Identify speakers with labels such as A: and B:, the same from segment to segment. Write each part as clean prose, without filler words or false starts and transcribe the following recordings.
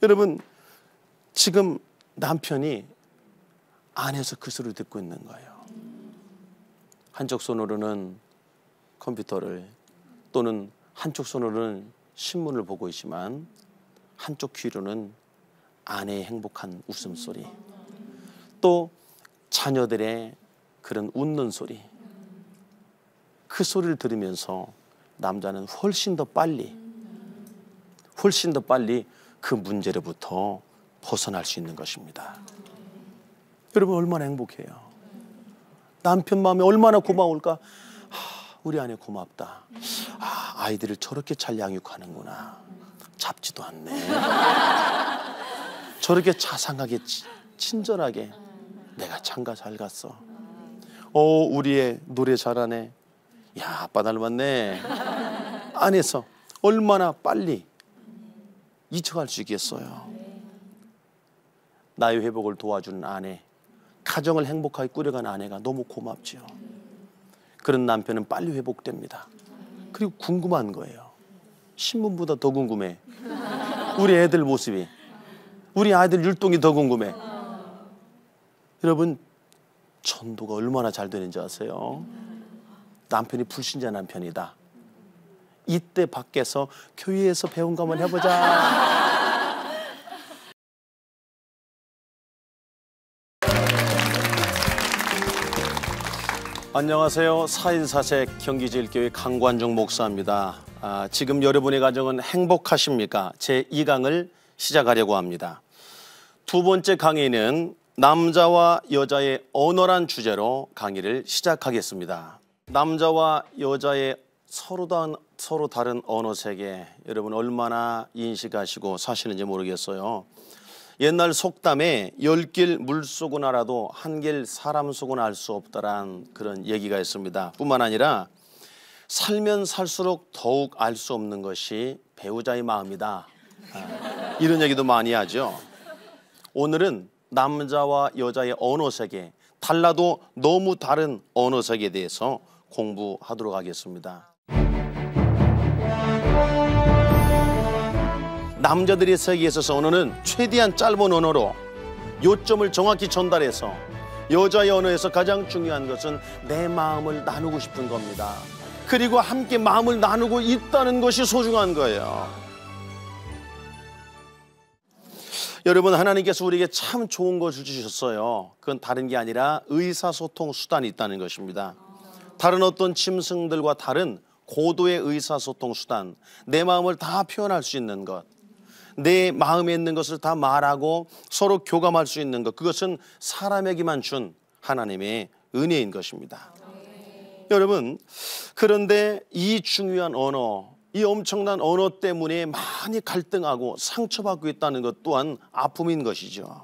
A: 여러분, 지금 남편이 안에서 그 소리를 듣고 있는 거예요. 한쪽 손으로는 컴퓨터를, 또는 한쪽 손으로는 신문을 보고 있지만 한쪽 귀로는 아내의 행복한 웃음소리, 또 자녀들의 그런 웃는 소리, 그 소리를 들으면서 남자는 훨씬 더 빨리 그 문제로부터 벗어날 수 있는 것입니다. 여러분, 얼마나 행복해요. 남편 마음이 얼마나 고마울까. 우리 아내 고맙다. 아이들을 저렇게 잘 양육하는구나. 잡지도 않네. 저렇게 자상하게 친절하게. 내가 장가 잘 갔어. 우리 애 노래 잘하네. 야, 아빠 닮았네. 안에서 얼마나 빨리 잊혀갈 수 있겠어요. 나의 회복을 도와주는 아내, 가정을 행복하게 꾸려간 아내가 너무 고맙죠. 그런 남편은 빨리 회복됩니다. 그리고 궁금한 거예요. 신문보다 더 궁금해. 우리 애들 모습이, 우리 아이들 율동이 더 궁금해. 여러분, 전도가 얼마나 잘 되는지 아세요? 남편이 불신자 남편이다. 이때 밖에서 교회에서 배운 거 한번 해보자. 안녕하세요. 4.14색 경기제일교회 강관중 목사입니다. 지금 여러분의 가정은 행복하십니까? 제2강을 시작하려고 합니다. 두 번째 강의는 남자와 여자의 언어란 주제로 강의를 시작하겠습니다. 남자와 여자의 서로 다른 언어 세계, 여러분 얼마나 인식하시고 사시는지 모르겠어요. 옛날 속담에 10길 물속은 알아도 1길 사람 속은 알 수 없다란 그런 얘기가 있습니다. 뿐만 아니라 살면 살수록 더욱 알 수 없는 것이 배우자의 마음이다. 이런 얘기도 많이 하죠. 오늘은 남자와 여자의 언어 세계, 달라도 너무 다른 언어 세계에 대해서 공부하도록 하겠습니다. 남자들의 세계에 있어서 언어는 최대한 짧은 언어로 요점을 정확히 전달해서, 여자의 언어에서 가장 중요한 것은 내 마음을 나누고 싶은 겁니다. 그리고 함께 마음을 나누고 있다는 것이 소중한 거예요. 여러분, 하나님께서 우리에게 참 좋은 것을 주셨어요. 그건 다른 게 아니라 의사소통 수단이 있다는 것입니다. 다른 어떤 짐승들과 다른 고도의 의사소통 수단, 내 마음을 다 표현할 수 있는 것, 내 마음에 있는 것을 다 말하고 서로 교감할 수 있는 것, 그것은 사람에게만 준 하나님의 은혜인 것입니다. 여러분, 그런데 이 중요한 언어, 이 엄청난 언어 때문에 많이 갈등하고 상처받고 있다는 것 또한 아픔인 것이죠.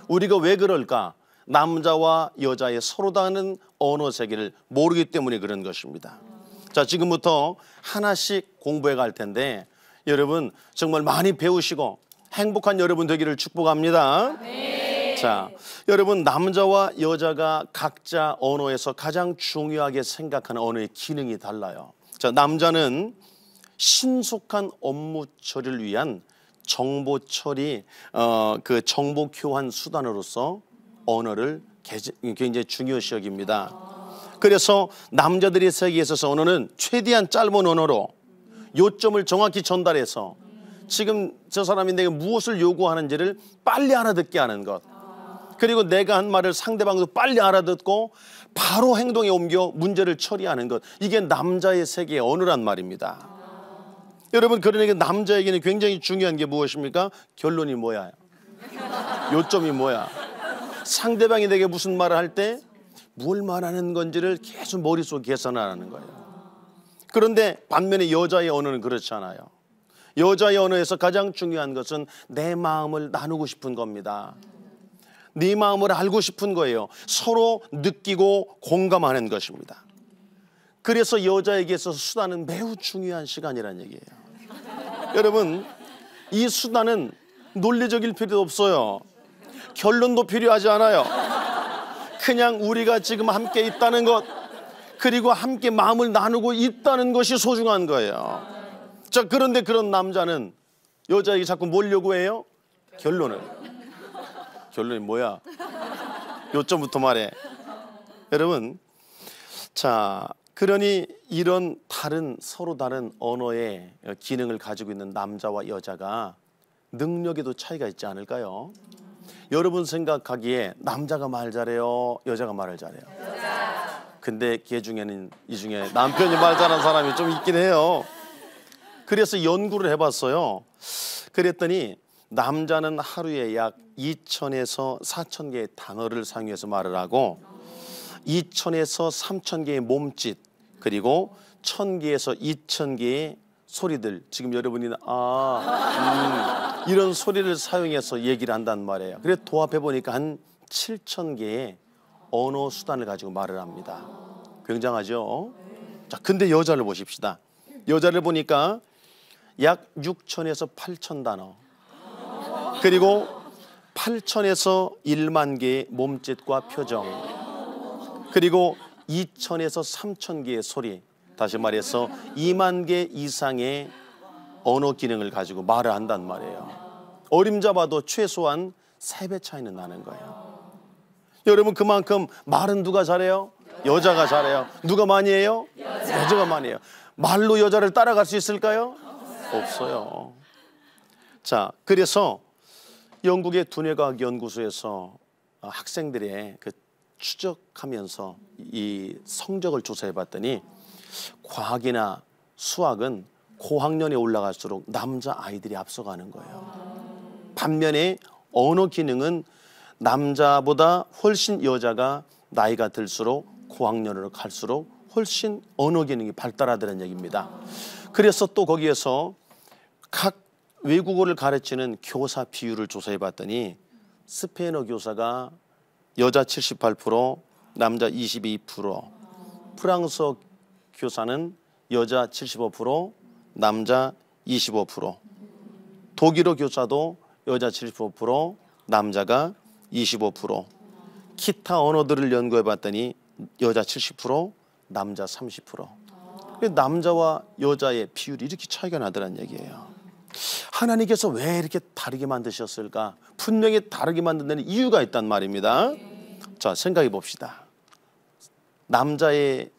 A: 우리가 왜 그럴까? 남자와 여자의 서로 다른 언어 세계를 모르기 때문에 그런 것입니다. 자, 지금부터 하나씩 공부해 갈 텐데 여러분 정말 많이 배우시고 행복한 여러분 되기를 축복합니다. 네. 자, 여러분, 남자와 여자가 각자 언어에서 가장 중요하게 생각하는 언어의 기능이 달라요. 자, 남자는 신속한 업무 처리를 위한 정보 처리, 그 정보 교환 수단으로서 언어를 굉장히 중요시 여깁니다. 그래서 남자들의 세계에 있어서 언어는 최대한 짧은 언어로 요점을 정확히 전달해서 지금 저 사람이 내게 무엇을 요구하는지를 빨리 알아듣게 하는 것, 그리고 내가 한 말을 상대방도 빨리 알아듣고 바로 행동에 옮겨 문제를 처리하는 것, 이게 남자의 세계의 언어란 말입니다. 여러분, 그러니까 남자에게는 굉장히 중요한 게 무엇입니까? 결론이 뭐야? 요점이 뭐야? 상대방이 내게 무슨 말을 할 때 뭘 말하는 건지를 계속 머릿속에 계산하는 거예요. 그런데 반면에 여자의 언어는 그렇지 않아요. 여자의 언어에서 가장 중요한 것은 내 마음을 나누고 싶은 겁니다. 네 마음을 알고 싶은 거예요. 서로 느끼고 공감하는 것입니다. 그래서 여자에게 있어서 수다는 매우 중요한 시간이라는 얘기예요. 여러분, 이 수다는 논리적일 필요도 없어요. 결론도 필요하지 않아요. 그냥 우리가 지금 함께 있다는 것, 그리고 함께 마음을 나누고 있다는 것이 소중한 거예요. 자, 그런데 그런 남자는 여자에게 자꾸 뭘 요구해요? 결론이 뭐야? 요점부터 말해. 여러분, 자, 그러니 이런 서로 다른 언어의 기능을 가지고 있는 남자와 여자가 능력에도 차이가 있지 않을까요? 여러분 생각하기에 남자가 말 잘해요, 여자가 말을 잘해요? 근데 이 중에 남편이 말 잘하는 사람이 좀 있긴 해요. 그래서 연구를 해봤어요. 그랬더니 남자는 하루에 약 2,000에서 4,000개의 단어를 사용해서 말을 하고 2,000에서 3,000개의 몸짓, 그리고 1,000개에서 2,000개의 소리들, 지금 여러분이 이런 소리를 사용해서 얘기를 한단 말이에요. 그래서 도합해 보니까 한 7,000개의 언어 수단을 가지고 말을 합니다. 굉장하죠? 자, 근데 여자를 보십시다. 여자를 보니까 약 6,000에서 8,000 단어, 그리고 8,000에서 1만 개의 몸짓과 표정, 그리고 2,000에서 3,000개의 소리, 다시 말해서 2만 개 이상의 언어 기능을 가지고 말을 한단 말이에요. 어림잡아도 최소한 3배 차이는 나는 거예요. 여러분, 그만큼 말은 누가 잘해요? 여자가 잘해요. 누가 많이 해요? 여자가 많이 해요. 말로 여자를 따라갈 수 있을까요? 없어요. 자, 그래서 영국의 두뇌과학 연구소에서 학생들의 추적하면서 이 성적을 조사해 봤더니 과학이나 수학은 고학년에 올라갈수록 남자 아이들이 앞서가는 거예요. 반면에 언어 기능은 남자보다 훨씬 여자가 나이가 들수록 고학년으로 갈수록 훨씬 언어 기능이 발달하다는 얘기입니다. 그래서 또 거기에서 각 외국어를 가르치는 교사 비율을 조사해 봤더니 스페인어 교사가 여자 78%, 남자 22%, 프랑스어 교사는 여자 75%, 남자 25%, 독일어 교사도 여자 75%, 남자가 25%, 기타 언어들을 연구해 봤더니 여자 70%, 남자 30%. 남자와 여자의 비율이 이렇게 차이가 나더란 얘기예요. 하나님께서 왜 이렇게 다르게 만드셨을까? 분명히 다르게 만든 데는 이유가 있단 말입니다. 자, 생각해 봅시다. 남자의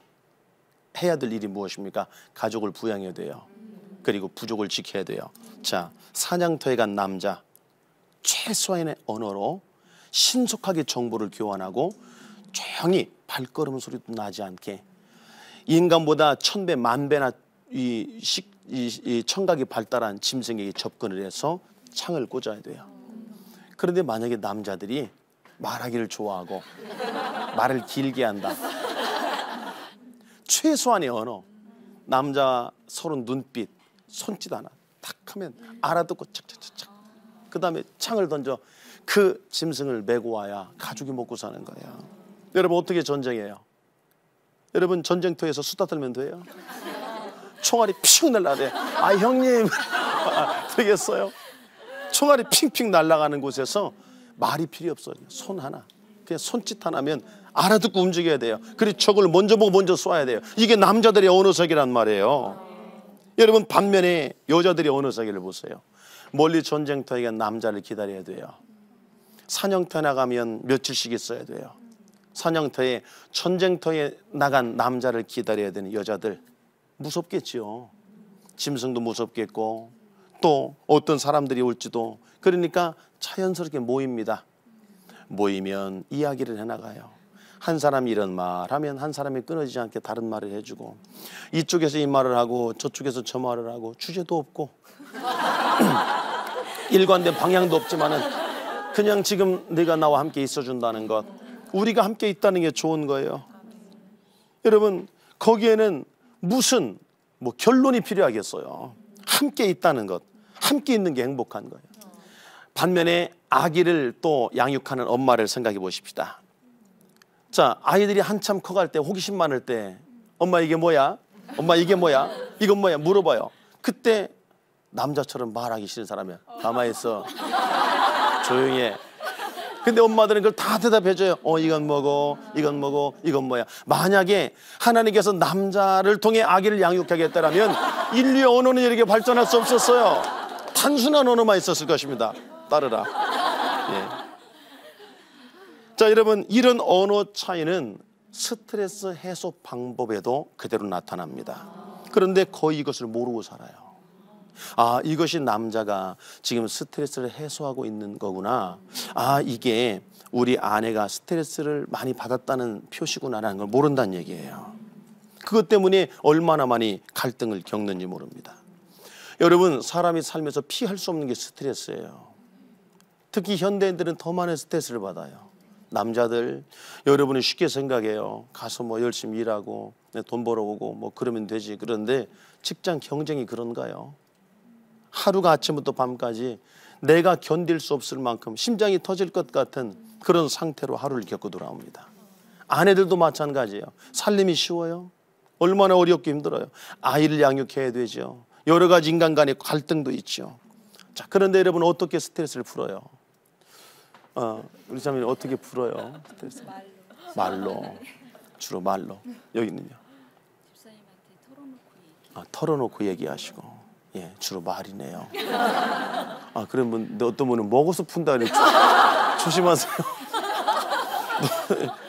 A: 해야 될 일이 무엇입니까? 가족을 부양해야 돼요. 그리고 부족을 지켜야 돼요. 자, 사냥터에 간 남자, 최소한의 언어로 신속하게 정보를 교환하고 조용히 발걸음 소리도 나지 않게 인간보다 1,000배, 10,000배나 이 청각이 발달한 짐승에게 접근을 해서 창을 꽂아야 돼요. 그런데 만약에 남자들이 말하기를 좋아하고 말을 길게 한다. 최소한의 언어, 남자 서로 눈빛, 손짓 하나 탁 하면 알아듣고 착착착착, 그 다음에 창을 던져 그 짐승을 메고 와야 가족이 먹고 사는 거예요. 여러분, 어떻게 전쟁해요? 여러분, 전쟁터에서 수다 떨면 돼요? 총알이 핑 날라야 돼. 아, 형님 되겠어요? 총알이 핑핑 날아가는 곳에서 말이 필요 없어요. 손 하나, 그냥 손짓 하나면 알아듣고 움직여야 돼요. 그리고 적을 먼저 보고 먼저 쏴야 돼요. 이게 남자들의 언어세계란 말이에요. 여러분, 반면에 여자들의 언어세계를 보세요. 멀리 전쟁터에 간 남자를 기다려야 돼요. 사냥터에 나가면 며칠씩 있어야 돼요. 사냥터에, 전쟁터에 나간 남자를 기다려야 되는 여자들 무섭겠지요. 짐승도 무섭겠고 또 어떤 사람들이 올지도. 그러니까 자연스럽게 모입니다. 모이면 이야기를 해나가요. 한 사람이 이런 말 하면 한 사람이 끊어지지 않게 다른 말을 해주고, 이쪽에서 이 말을 하고 저쪽에서 저 말을 하고, 주제도 없고 일관된 방향도 없지만은 그냥 지금 내가 나와 함께 있어준다는 것, 우리가 함께 있다는 게 좋은 거예요. 여러분, 거기에는 무슨 결론이 필요하겠어요. 함께 있다는 것, 함께 있는 게 행복한 거예요. 반면에 아기를 또 양육하는 엄마를 생각해 보십시다. 자, 아이들이 한참 커갈 때, 호기심 많을 때, 엄마 이게 뭐야? 엄마 이게 뭐야? 이건 뭐야? 물어봐요. 그때 남자처럼 말하기 싫은 사람이야. 가만히 있어, 조용히 해. 근데 엄마들은 그걸 다 대답해줘요. 이건 뭐고, 이건 뭐고, 이건 뭐야. 만약에 하나님께서 남자를 통해 아기를 양육하겠다라면 인류의 언어는 이렇게 발전할 수 없었어요. 단순한 언어만 있었을 것입니다. 따르라. 예. 자, 여러분, 이런 언어 차이는 스트레스 해소 방법에도 그대로 나타납니다. 그런데 거의 이것을 모르고 살아요. 아, 이것이 남자가 지금 스트레스를 해소하고 있는 거구나. 아, 이게 우리 아내가 스트레스를 많이 받았다는 표시구나라는 걸 모른다는 얘기예요. 그것 때문에 얼마나 많이 갈등을 겪는지 모릅니다. 여러분, 사람이 살면서 피할 수 없는 게 스트레스예요. 특히 현대인들은 더 많은 스트레스를 받아요. 남자들, 여러분이 쉽게 생각해요. 가서 뭐 열심히 일하고 돈 벌어오고 뭐 그러면 되지. 그런데 직장 경쟁이 그런가요? 하루가 아침부터 밤까지 내가 견딜 수 없을 만큼 심장이 터질 것 같은 그런 상태로 하루를 겪고 돌아옵니다. 아내들도 마찬가지예요. 살림이 쉬워요? 얼마나 어렵고 힘들어요. 아이를 양육해야 되죠. 여러 가지 인간 간의 갈등도 있죠. 자, 그런데 여러분 어떻게 스트레스를 풀어요? 우리 자매는 어떻게 풀어요? 스트레스? 말로. 주로 말로. 여기는요? 집사님한테 털어놓고 얘기하시고. 예, 주로 말이네요. 그러면 어떤 분은 먹어서 푼다 그랬죠. 조심하세요.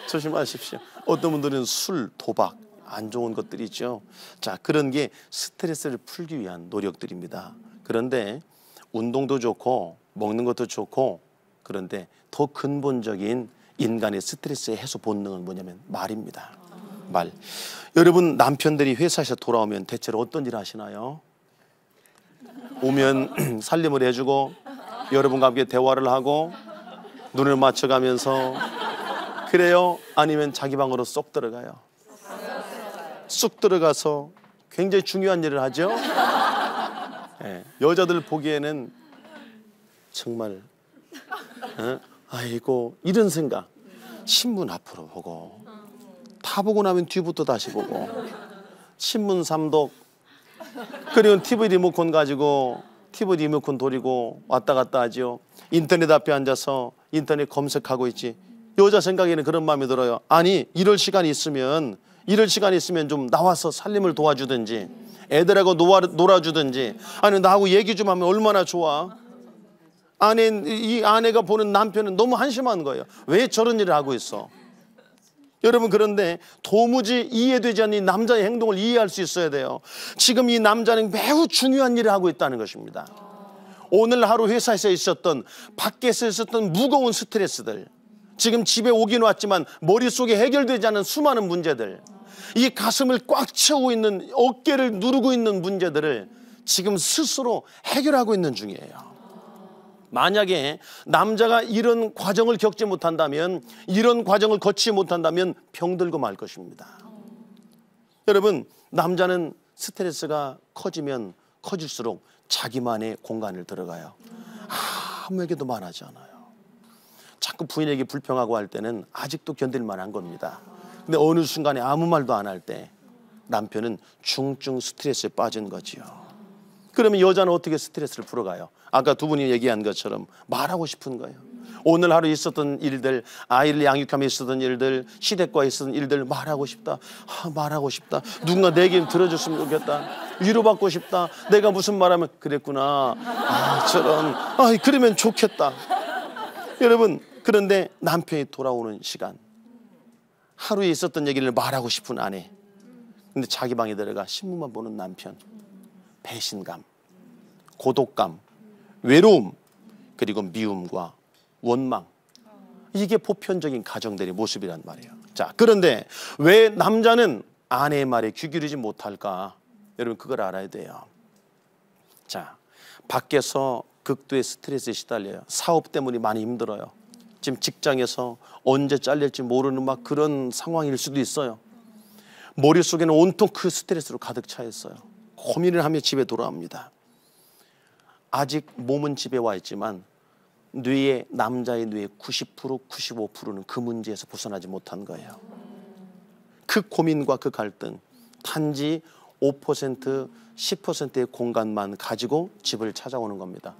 A: 조심하십시오. 어떤 분들은 술, 도박, 안 좋은 것들이 있죠. 자, 그런 게 스트레스를 풀기 위한 노력들입니다. 그런데 운동도 좋고 먹는 것도 좋고, 그런데 더 근본적인 인간의 스트레스 해소 본능은 뭐냐면 말입니다. 말. 여러분, 남편들이 회사에서 돌아오면 대체로 어떤 일을 하시나요? 오면 살림을 해주고 여러분과 함께 대화를 하고 눈을 맞춰가면서 그래요? 아니면 자기 방으로 쏙 들어가요? 쑥 들어가서 굉장히 중요한 일을 하죠. 네, 여자들 보기에는 정말 아이고 이런 생각. 신문 앞으로 보고 다 보고 나면 뒤부터 다시 보고 신문 삼독, 그리고 TV 리모컨 가지고 TV 리모컨 돌리고 왔다 갔다 하죠. 인터넷 앞에 앉아서 인터넷 검색하고 있지. 여자 생각에는 그런 마음이 들어요. 아니 이럴 시간이 있으면 좀 나와서 살림을 도와주든지 애들하고 놀아주든지, 아니 나하고 얘기 좀 하면 얼마나 좋아. 이 아내가 보는 남편은 너무 한심한 거예요. 왜 저런 일을 하고 있어? 여러분, 그런데 도무지 이해되지 않는 이 남자의 행동을 이해할 수 있어야 돼요. 지금 이 남자는 매우 중요한 일을 하고 있다는 것입니다. 오늘 하루 회사에서 있었던, 밖에서 있었던 무거운 스트레스들, 지금 집에 오긴 왔지만 머릿속에 해결되지 않은 수많은 문제들, 이 가슴을 꽉 채우고 있는, 어깨를 누르고 있는 문제들을 지금 스스로 해결하고 있는 중이에요. 만약에 남자가 이런 과정을 겪지 못한다면, 이런 과정을 거치지 못한다면 병들고 말 것입니다. 여러분, 남자는 스트레스가 커지면 커질수록 자기만의 공간을 들어가요. 아무에게도 말하지 않아요. 자꾸 부인에게 불평하고 할 때는 아직도 견딜 만한 겁니다. 근데 어느 순간에 아무 말도 안 할 때 남편은 중증 스트레스에 빠진 거지요. 그러면 여자는 어떻게 스트레스를 풀어가요? 아까 두 분이 얘기한 것처럼 말하고 싶은 거예요. 오늘 하루 있었던 일들, 아이를 양육하며 있었던 일들, 시댁과 있었던 일들 말하고 싶다. 말하고 싶다. 누군가 내 얘기 들어줬으면 좋겠다. 위로받고 싶다. 내가 무슨 말하면 그랬구나. 그러면 좋겠다. 여러분, 그런데 남편이 돌아오는 시간, 하루에 있었던 얘기를 말하고 싶은 아내, 근데 자기 방에 들어가 신문만 보는 남편, 배신감, 고독감, 외로움, 그리고 미움과 원망, 이게 보편적인 가정들의 모습이란 말이에요. 자, 그런데 왜 남자는 아내의 말에 귀 기울이지 못할까? 여러분, 그걸 알아야 돼요. 자, 밖에서 극도의 스트레스에 시달려요. 사업 때문에 많이 힘들어요. 지금 직장에서 언제 잘릴지 모르는 막 그런 상황일 수도 있어요. 머릿속에는 온통 그 스트레스로 가득 차 있어요. 고민을 하며 집에 돌아옵니다. 아직 몸은 집에 와 있지만 남자의 뇌의 90%, 95%는 그 문제에서 벗어나지 못한 거예요. 그 고민과 그 갈등, 단지 5%, 10%의 공간만 가지고 집을 찾아오는 겁니다.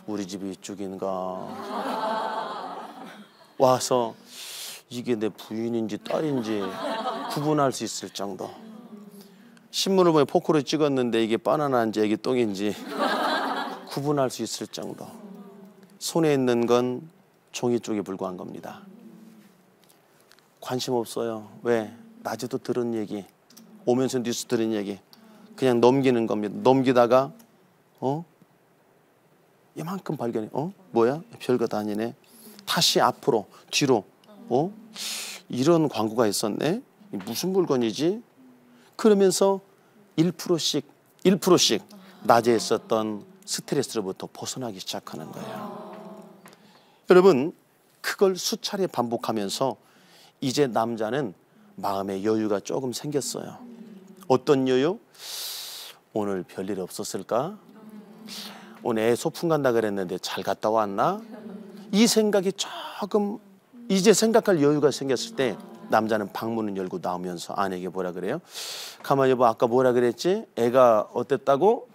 A: 우리 집이 이쪽인가? 와서 이게 내 부인인지 딸인지 구분할 수 있을 정도. 신문을 보면 포크로 찍었는데 이게 바나나인지 이게 똥인지 구분할 수 있을 정도. 손에 있는 건 종이 쪽에 불과한 겁니다. 관심 없어요. 왜? 낮에도 들은 얘기, 오면서 뉴스 들은 얘기 그냥 넘기는 겁니다. 넘기다가 이만큼 발견해. 뭐야? 별거 아니네. 다시 앞으로 뒤로 이런 광고가 있었네. 무슨 물건이지? 그러면서 1%씩 낮에 있었던 스트레스로부터 벗어나기 시작하는 거예요. 여러분, 그걸 수차례 반복하면서 이제 남자는 마음의 여유가 조금 생겼어요. 어떤 여유? 오늘 별일 없었을까? 오늘 애 소풍 간다 그랬는데 잘 갔다 왔나? 이 생각이 조금 이제 생각할 여유가 생겼을 때 남자는 방문을 열고 나오면서 아내에게 뭐라 그래요? 가만히 여보, 아까 뭐라 그랬지? 애가 어땠다고?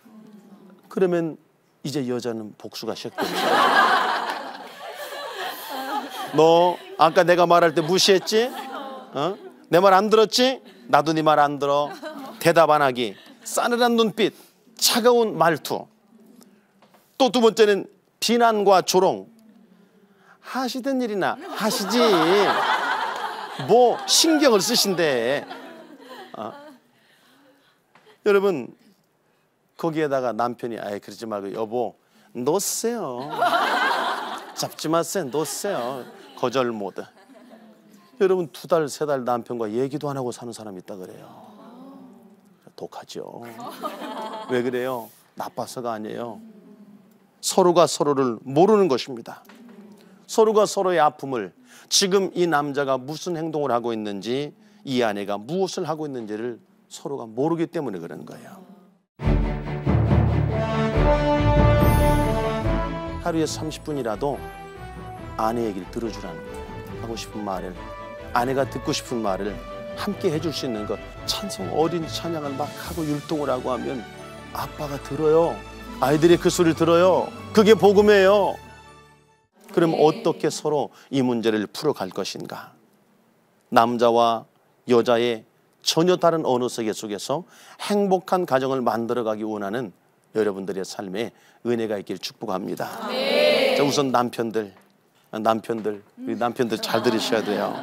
A: 그러면 이제 여자는 복수가 시작됩니다. 너 아까 내가 말할 때 무시했지? 내 말 안 들었지? 나도 네 말 안 들어. 대답 안 하기, 싸늘한 눈빛, 차가운 말투. 또 두 번째는 비난과 조롱. 하시던 일이나 하시지. 뭐 신경을 쓰신대. 여러분, 거기에다가 남편이 아예 그러지 말고 여보 놓으세요. 잡지 마세요. 놓으세요. 거절 모드. 여러분 2달, 3달 남편과 얘기도 안 하고 사는 사람이 있다 그래요. 독하죠. 왜 그래요? 나빠서가 아니에요. 서로가 서로를 모르는 것입니다. 서로가 서로의 아픔을, 지금 이 남자가 무슨 행동을 하고 있는지, 이 아내가 무엇을 하고 있는지를 서로가 모르기 때문에 그런 거예요. 하루에 30분이라도 아내 얘기를 들어주라는 거예요. 하고 싶은 말을, 아내가 듣고 싶은 말을 함께 해줄 수 있는 것. 찬송, 어린 찬양을 막 하고 율동을 하고 하면 아빠가 들어요. 아이들이 그 소리를 들어요. 그게 복음이에요. 그럼 어떻게 서로 이 문제를 풀어갈 것인가? 남자와 여자의 전혀 다른 언어 세계 속에서 행복한 가정을 만들어가기 원하는 여러분들의 삶에 은혜가 있기를 축복합니다. 자, 우선 남편들, 우리 남편들 잘 들으셔야 돼요.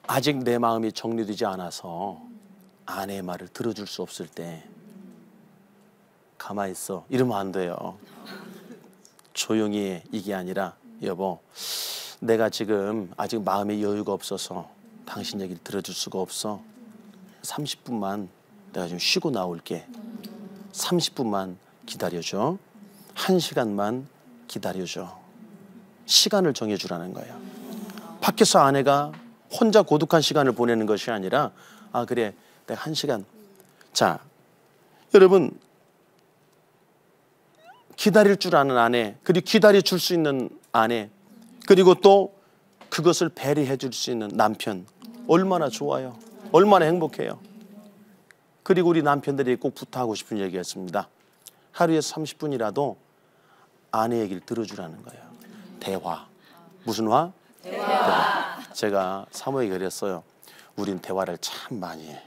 A: 아직 내 마음이 정리되지 않아서 아내의 말을 들어줄 수 없을 때 가만히 있어 이러면 안 돼요. 조용히 해, 이게 아니라 여보, 내가 지금 아직 마음의 여유가 없어서 당신 얘기를 들어줄 수가 없어. 30분만 내가 좀 쉬고 나올게. 30분만 기다려줘. 1시간만 기다려줘. 시간을 정해주라는 거예요. 밖에서 아내가 혼자 고독한 시간을 보내는 것이 아니라 그래, 내가 1시간. 자, 여러분, 기다릴 줄 아는 아내, 그리고 기다려줄 수 있는 아내, 그리고 또 그것을 배려해 줄 수 있는 남편, 얼마나 좋아요. 얼마나 행복해요. 그리고 우리 남편들이 꼭 부탁하고 싶은 얘기가 있습니다. 하루에 30분이라도 아내 얘기를 들어주라는 거예요. 대화. 무슨 화? 대화. 제가 사모에게 그랬어요. 우린 대화를 참 많이 해.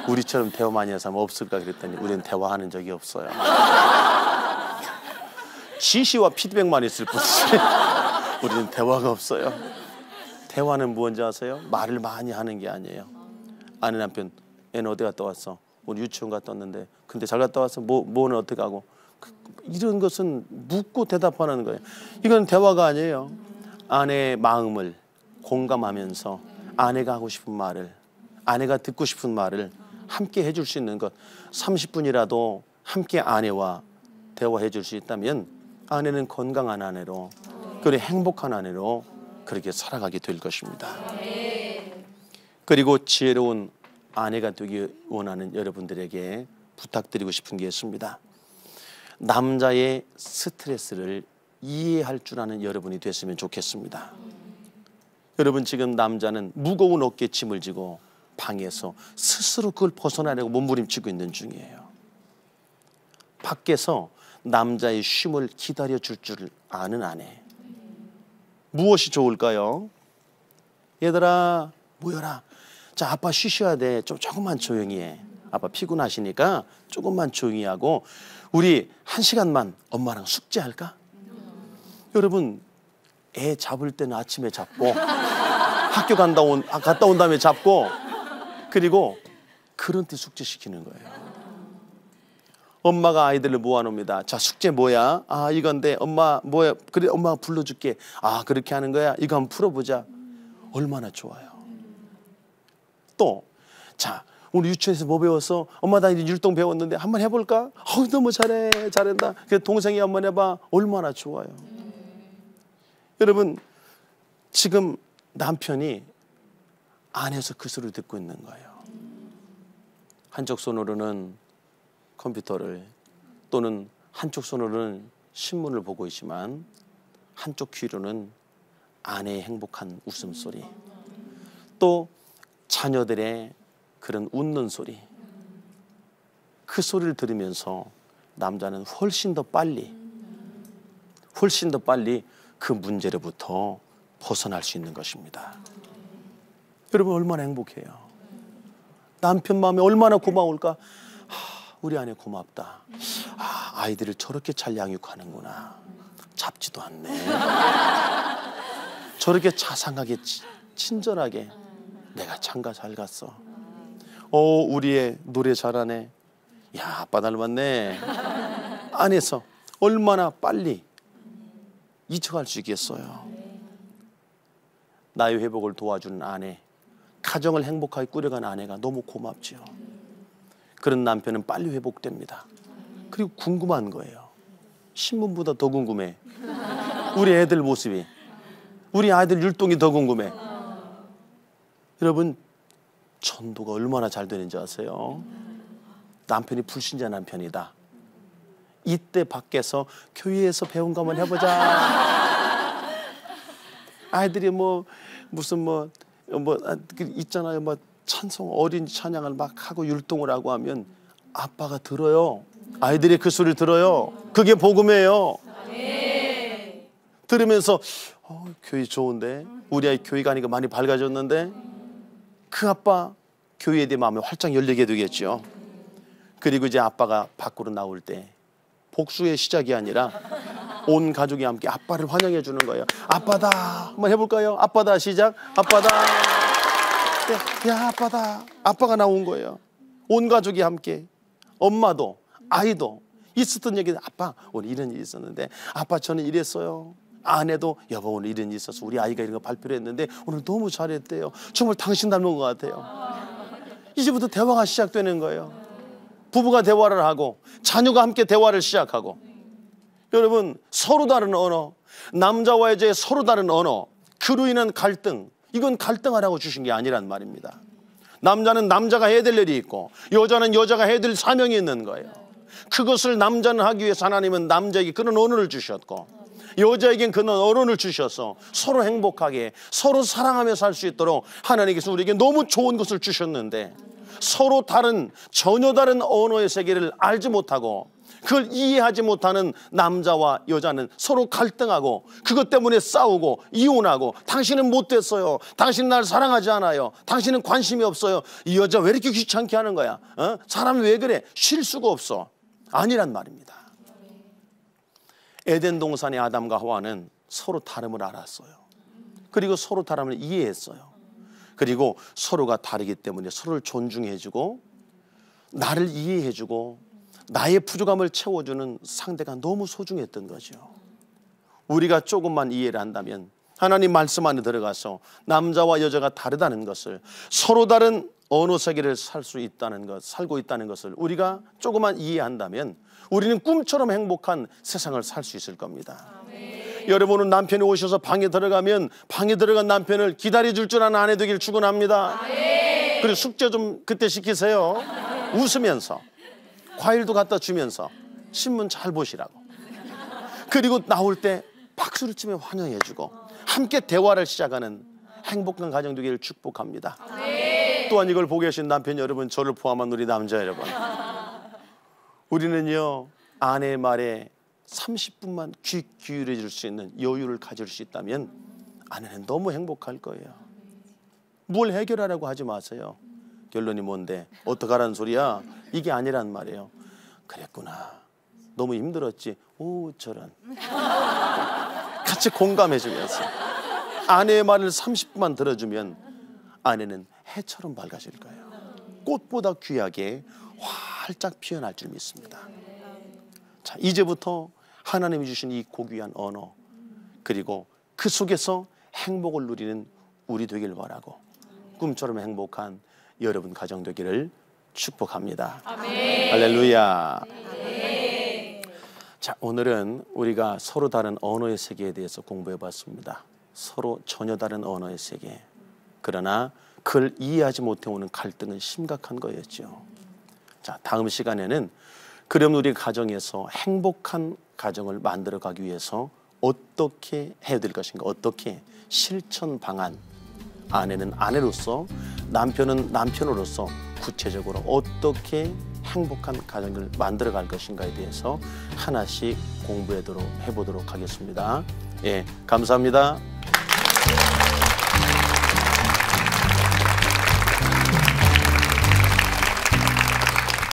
A: 우리처럼 대화 많이 하는 사람 없을까 그랬더니 우린 대화하는 적이 없어요. 지시와 피드백만 있을 뿐이지 우리는 대화가 없어요. 대화는 뭔지 아세요? 말을 많이 하는 게 아니에요. 아내 남편, 애는 어디 갔다 왔어? 오늘 유치원 갔다 왔는데 근데 잘 갔다 왔어? 뭐는 어떻게 하고? 이런 것은 묻고 대답하는 거예요. 이건 대화가 아니에요. 아내의 마음을 공감하면서 아내가 하고 싶은 말을, 아내가 듣고 싶은 말을 함께 해줄 수 있는 것. 30분이라도 함께 아내와 대화해 줄 수 있다면 아내는 건강한 아내로, 그리고 행복한 아내로 그렇게 살아가게 될 것입니다. 그리고 지혜로운 아내가 되기 원하는 여러분들에게 부탁드리고 싶은 게 있습니다. 남자의 스트레스를 이해할 줄 아는 여러분이 됐으면 좋겠습니다. 여러분, 지금 남자는 무거운 어깨에 짐을 지고 방에서 스스로 그걸 벗어나려고 몸부림치고 있는 중이에요. 밖에서 남자의 쉼을 기다려줄 줄 아는 아내. 무엇이 좋을까요? 얘들아 모여라. 자, 아빠 쉬셔야 돼. 조금만 조용히 해. 아빠 피곤하시니까 조금만 조용히 하고 우리 1시간만 엄마랑 숙제할까? 여러분, 애 잡을 때는 아침에 잡고 학교 갔다 온 다음에 잡고, 그리고 그런 때 숙제시키는 거예요. 엄마가 아이들을 모아놓습니다. 자, 숙제 뭐야? 아, 이건데 엄마 뭐야? 그래, 엄마가 불러줄게. 아, 그렇게 하는 거야? 이거 한번 풀어보자. 얼마나 좋아요. 또, 자, 우리 유치원에서 뭐 배웠어? 엄마 나 이제 율동 배웠는데 한번 해볼까? 너무 잘한다. 그래서 동생이 한번 해봐. 얼마나 좋아요. 여러분, 지금 남편이 안에서 그 소리를 듣고 있는 거예요. 한쪽 손으로는 컴퓨터를, 또는 한쪽 손으로는 신문을 보고 있지만 한쪽 귀로는 아내의 행복한 웃음소리, 또 자녀들의 그런 웃는 소리, 그 소리를 들으면서 남자는 훨씬 더 빨리 그 문제로부터 벗어날 수 있는 것입니다. 여러분, 얼마나 행복해요. 남편 마음이 얼마나 고마울까? 우리 아내 고맙다. 아이들을 저렇게 잘 양육하는구나. 잡지도 않네. 저렇게 자상하게 친절하게. 내가 장가 잘 갔어. 우리 애 노래 잘하네. 야, 아빠 닮았네. 안에서 얼마나 빨리 잊혀갈 수 있겠어요. 나의 회복을 도와주는 아내, 가정을 행복하게 꾸려간 아내가 너무 고맙지요. 그런 남편은 빨리 회복됩니다. 그리고 궁금한 거예요. 신문보다 더 궁금해. 우리 애들 모습이, 우리 아이들 율동이 더 궁금해. 여러분, 전도가 얼마나 잘 되는지 아세요? 남편이 불신자 남편이다. 이때 밖에서 교회에서 배운 거 한번 해보자. 아이들이 무슨 있잖아요. 찬송, 어린 찬양을 막 하고 율동을 하고 하면 아빠가 들어요. 아이들이 그 소리를 들어요. 그게 복음이에요. 들으면서 교회 좋은데, 우리 아이 교회 가니까 많이 밝아졌는데, 그 아빠 교회에 대해 마음이 활짝 열리게 되겠죠. 그리고 이제 아빠가 밖으로 나올 때 복수의 시작이 아니라 온 가족이 함께 아빠를 환영해 주는 거예요. 아빠다. 한번 해볼까요? 아빠다. 시작. 아빠다. 야, 아빠다. 아빠가 나온 거예요. 온 가족이 함께, 엄마도 아이도 있었던 얘기. 아빠, 오늘 이런 일이 있었는데, 아빠 저는 이랬어요. 아내도, 여보 오늘 이런 일이 있어서 우리 아이가 이런 거 발표를 했는데 오늘 너무 잘했대요. 정말 당신 닮은 것 같아요. 이제부터 대화가 시작되는 거예요. 부부가 대화를 하고 자녀가 함께 대화를 시작하고. 여러분, 서로 다른 언어, 남자와 여자의 서로 다른 언어, 그로 인한 갈등, 이건 갈등하라고 주신 게 아니란 말입니다. 남자는 남자가 해야 될 일이 있고 여자는 여자가 해야 될 사명이 있는 거예요. 그것을 남자는 하기 위해서 하나님은 남자에게 그런 언어를 주셨고 여자에겐 그런 언어를 주셔서 서로 행복하게, 서로 사랑하며 살 수 있도록 하나님께서 우리에게 너무 좋은 것을 주셨는데, 서로 다른, 전혀 다른 언어의 세계를 알지 못하고 그걸 이해하지 못하는 남자와 여자는 서로 갈등하고 그것 때문에 싸우고 이혼하고, 당신은 못됐어요, 당신은 날 사랑하지 않아요, 당신은 관심이 없어요, 이 여자 왜 이렇게 귀찮게 하는 거야, 사람이 왜 그래, 쉴 수가 없어. 아니란 말입니다. 에덴 동산의 아담과 하와는 서로 다름을 알았어요. 그리고 서로 다름을 이해했어요. 그리고 서로가 다르기 때문에 서로를 존중해주고 나를 이해해주고 나의 부족함을 채워주는 상대가 너무 소중했던 거죠. 우리가 조금만 이해를 한다면 하나님 말씀 안에 들어가서 남자와 여자가 다르다는 것을, 서로 다른 언어 세계를 살고 있다는 것을 우리가 조금만 이해한다면 우리는 꿈처럼 행복한 세상을 살 수 있을 겁니다. 여러분은 남편이 오셔서 방에 들어가면 방에 들어간 남편을 기다려줄 줄 아는 아내 되길 축원합니다. 그리고 숙제 좀 그때 시키세요. 웃으면서 과일도 갖다 주면서 신문 잘 보시라고. 그리고 나올 때 박수를 치며 환영해주고 함께 대화를 시작하는 행복한 가정 되기를 축복합니다. 또한 이걸 보고 계신 남편 여러분, 저를 포함한 우리 남자 여러분, 우리는요 아내의 말에 30분만 귀 기울여 줄 수 있는 여유를 가질 수 있다면 아내는 너무 행복할 거예요. 뭘 해결하라고 하지 마세요. 결론이 뭔데? 어떡하라는 소리야? 이게 아니란 말이에요. 그랬구나. 너무 힘들었지. 오, 저런. 같이 공감해주면서 아내의 말을 30분만 들어주면 아내는 해처럼 밝아질 거예요. 꽃보다 귀하게 활짝 피어날 줄 믿습니다. 자, 이제부터 하나님이 주신 이 고귀한 언어, 그리고 그 속에서 행복을 누리는 우리 되길 바라고, 꿈처럼 행복한 여러분 가정 되기를 축복합니다. 아멘. 할렐루야. 아멘. 자, 오늘은 우리가 서로 다른 언어의 세계에 대해서 공부해 봤습니다. 서로 전혀 다른 언어의 세계. 그러나 그걸 이해하지 못해 오는 갈등은 심각한 거였죠. 자, 다음 시간에는 그럼 우리 가정에서 행복한 가정을 만들어 가기 위해서 어떻게 해야 될 것인가, 어떻게 실천 방안, 아내는 아내로서, 남편은 남편으로서 구체적으로 어떻게 행복한 가정을 만들어 갈 것인가에 대해서 하나씩 공부해보도록 하겠습니다. 예, 감사합니다.